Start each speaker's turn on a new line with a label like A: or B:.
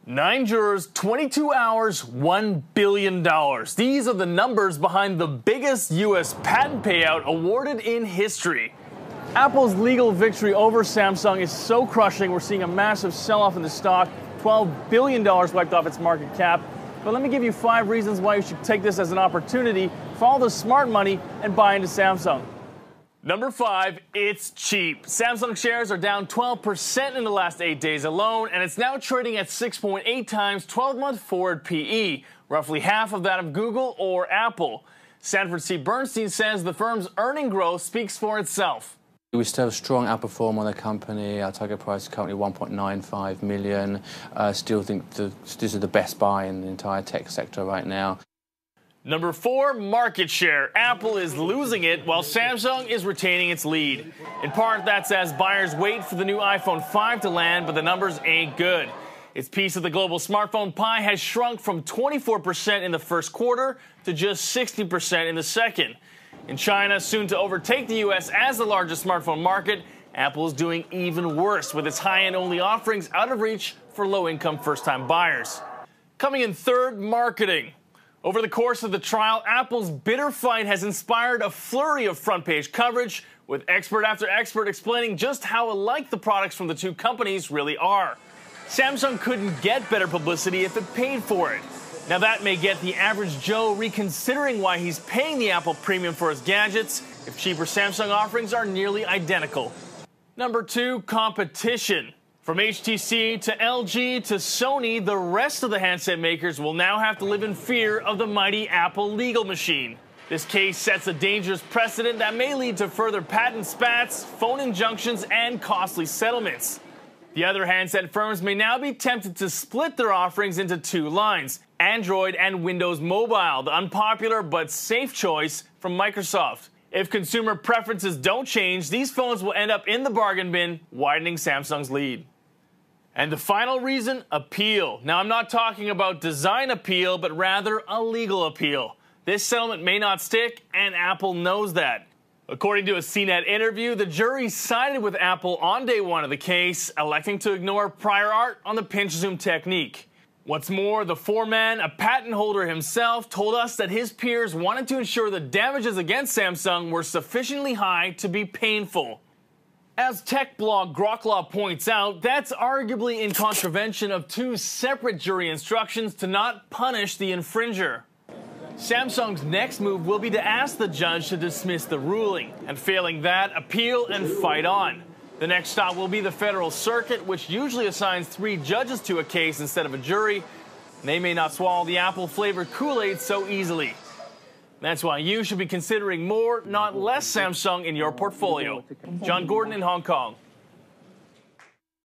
A: 9 jurors, 22 hours, $1 billion. These are the numbers behind the biggest U.S. patent payout awarded in history. Apple's legal victory over Samsung is so crushing, we're seeing a massive sell-off in the stock. $12 billion wiped off its market cap. But let me give you 5 reasons why you should take this as an opportunity, follow the smart money, and buy into Samsung. Number 5, it's cheap. Samsung shares are down 12% in the last 8 days alone, and it's now trading at 6.8 times 12-month forward PE, roughly half of that of Google or Apple. Sanford C. Bernstein says the firm's earning growth speaks for itself.
B: We still have a strong outperform on the company. Our target price is currently $1.95 million. Still think this is the best buy in the entire tech sector right now.
A: Number 4, market share. Apple is losing it while Samsung is retaining its lead. In part, that's as buyers wait for the new iPhone 5 to land, but the numbers ain't good. Its piece of the global smartphone pie has shrunk from 24% in the first quarter to just 60% in the second. In China, soon to overtake the U.S. as the largest smartphone market, Apple is doing even worse with its high-end only offerings out of reach for low-income first-time buyers. Coming in third, marketing. Over the course of the trial, Apple's bitter fight has inspired a flurry of front-page coverage, with expert after expert explaining just how alike the products from the two companies really are. Samsung couldn't get better publicity if it paid for it. Now that may get the average Joe reconsidering why he's paying the Apple premium for his gadgets if cheaper Samsung offerings are nearly identical. Number 2, competition. From HTC to LG to Sony, the rest of the handset makers will now have to live in fear of the mighty Apple legal machine. This case sets a dangerous precedent that may lead to further patent spats, phone injunctions, and costly settlements. The other handset firms may now be tempted to split their offerings into 2 lines, Android and Windows Mobile, the unpopular but safe choice from Microsoft. If consumer preferences don't change, these phones will end up in the bargain bin, widening Samsung's lead. And the final reason, appeal. Now, I'm not talking about design appeal, but rather a legal appeal. This settlement may not stick, and Apple knows that. According to a CNET interview, the jury sided with Apple on day 1 of the case, electing to ignore prior art on the pinch zoom technique. What's more, the foreman, a patent holder himself, told us that his peers wanted to ensure the damages against Samsung were sufficiently high to be painful. As tech blog Grok points out, that's arguably in contravention of 2 separate jury instructions to not punish the infringer. Samsung's next move will be to ask the judge to dismiss the ruling, and failing that, appeal and fight on. The next stop will be the Federal Circuit, which usually assigns 3 judges to a case instead of a jury. They may not swallow the apple-flavored Kool-Aid so easily. That's why you should be considering more, not less Samsung in your portfolio. John Gordon in Hong Kong.